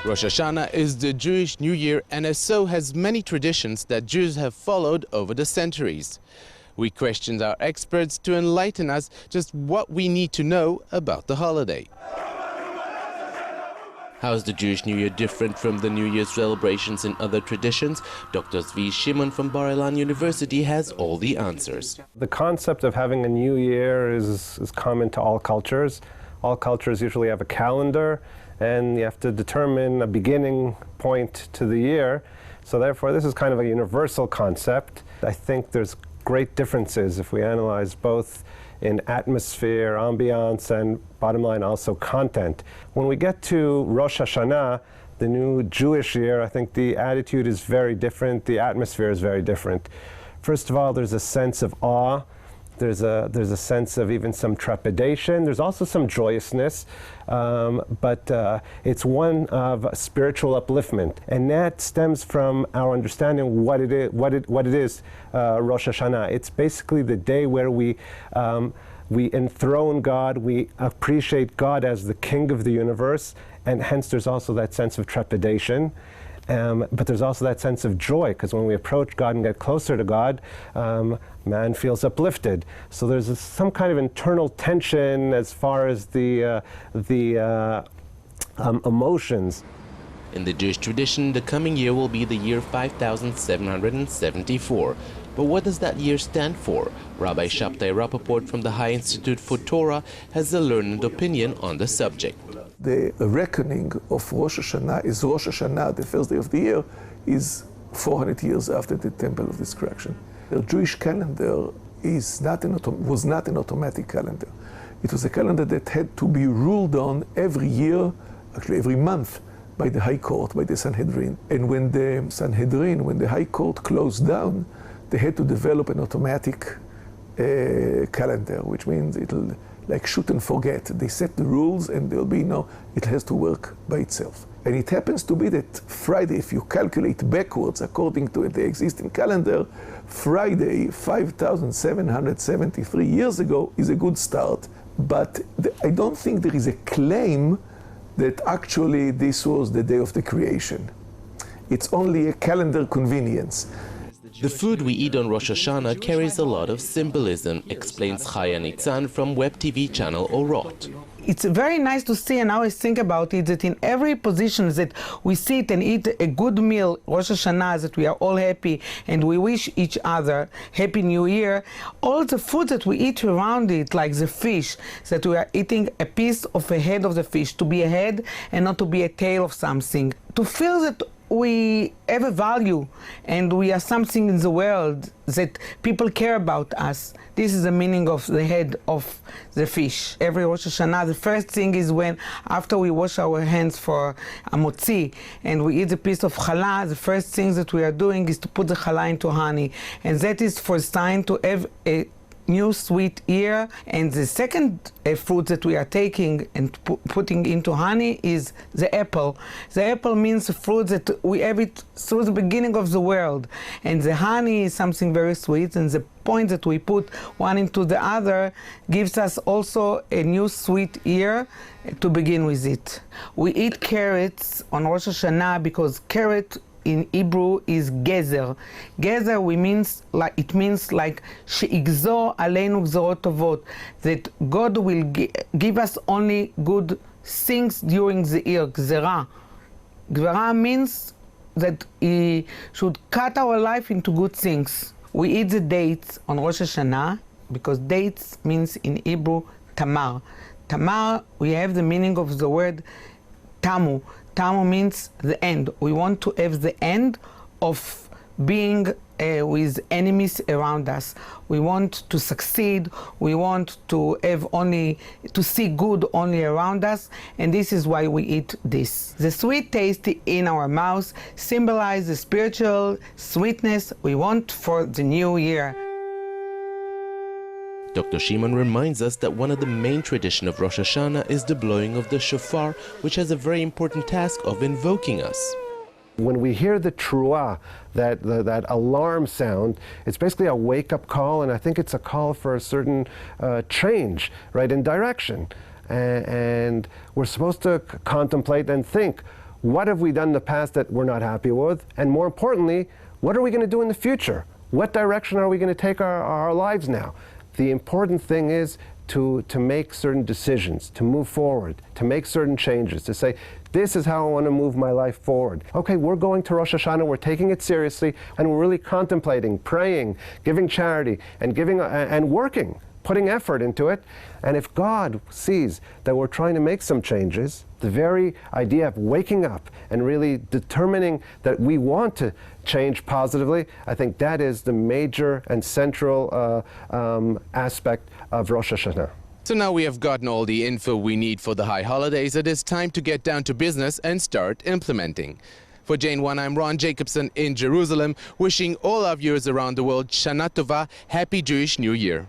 Rosh Hashanah is the Jewish New Year, and as so has many traditions that Jews have followed over the centuries. We questioned our experts to enlighten us just what we need to know about the holiday. How is the Jewish New Year different from the New Year's celebrations in other traditions? Dr. Zvi Shimon from Bar Ilan University has all the answers. The concept of having a new year is common to all cultures. All cultures usually have a calendar, and you have to determine a beginning point to the year. So therefore, this is kind of a universal concept. I think there's great differences if we analyze both in atmosphere, ambiance, and bottom line also content. When we get to Rosh Hashanah, the new Jewish year, I think the attitude is very different, the atmosphere is very different. First of all, there's a sense of awe. There's a sense of even some trepidation. There's also some joyousness, but it's one of spiritual upliftment, and that stems from our understanding what it is. Rosh Hashanah. It's basically the day where we enthrone God, we appreciate God as the King of the universe, and hence there's also that sense of trepidation. But there's also that sense of joy, because when we approach God and get closer to God, man feels uplifted. So there's some kind of internal tension as far as the emotions. In the Jewish tradition, the coming year will be the year 5774. But what does that year stand for? Rabbi Shabtai Rappaport from the High Institute for Torah has a learned opinion on the subject. The reckoning of Rosh Hashanah is Rosh Hashanah, the first day of the year, is 400 years after the Temple of Destruction. The Jewish calendar was not an automatic calendar. It was a calendar that had to be ruled on every year, actually every month, by the High Court, by the Sanhedrin. And when the High Court closed down, they had to develop an automatic calendar, which means it'll like shoot and forget. They set the rules and there'll be it has to work by itself. And it happens to be that Friday, if you calculate backwards according to the existing calendar, Friday 5,773 years ago is a good start. But I don't think there is a claim that actually this was the day of the creation. It's only a calendar convenience. The food we eat on Rosh Hashanah carries a lot of symbolism, explains Chaya Nitzan from web TV channel Orot. It's very nice to see, and I always think about it, that in every position that we sit and eat a good meal, Rosh Hashanah, that we are all happy and we wish each other Happy New Year, all the food that we eat around it, like the fish, that we are eating a piece of a head of the fish, to be a head and not to be a tail of something. To feel that we have a value and we are something in the world, that people care about us. This is the meaning of the head of the fish. Every Rosh Hashanah, the first thing is when, after we wash our hands for a motzi and we eat a piece of challah, the first thing that we are doing is to put the challah into honey. And that is for sign to have a new sweet year. And the second fruit that we are taking and putting into honey is the apple. The apple means a fruit that we have it through the beginning of the world, and the honey is something very sweet, and the point that we put one into the other gives us also a new sweet year to begin with it. We eat carrots on Rosh Hashanah because carrot in Hebrew is gezer. Gezer it means like she'igzor aleinu gzorot tovot, that God will give us only good things during the year. Gzera. Gzera means that He should cut our life into good things. We eat the dates on Rosh Hashanah because dates means in Hebrew tamar. Tamar, we have the meaning of the word tamu. Tamu means the end. We want to have the end of being with enemies around us. We want to succeed. We want to see good only around us, and this is why we eat this. The sweet taste in our mouth symbolizes the spiritual sweetness we want for the new year. Dr. Shimon reminds us that one of the main traditions of Rosh Hashanah is the blowing of the shofar, which has a very important task of invoking us. When we hear the truah, that alarm sound, it's basically a wake-up call, and I think it's a call for a certain change, right, in direction. And we're supposed to contemplate and think, what have we done in the past that we're not happy with? And more importantly, what are we going to do in the future? What direction are we going to take our lives now? The important thing is to make certain decisions, to move forward, to make certain changes, to say, this is how I want to move my life forward. Okay, we're going to Rosh Hashanah, we're taking it seriously, and we're really contemplating, praying, giving charity, and working, putting effort into it. And if God sees that we're trying to make some changes, the very idea of waking up and really determining that we want to change positively, I think that is the major and central aspect of Rosh Hashanah. So now we have gotten all the info we need for the high holidays. It is time to get down to business and start implementing. For JN1, I'm Ron Jacobsohn in Jerusalem, wishing all our viewers around the world Shana Tova, Happy Jewish New Year.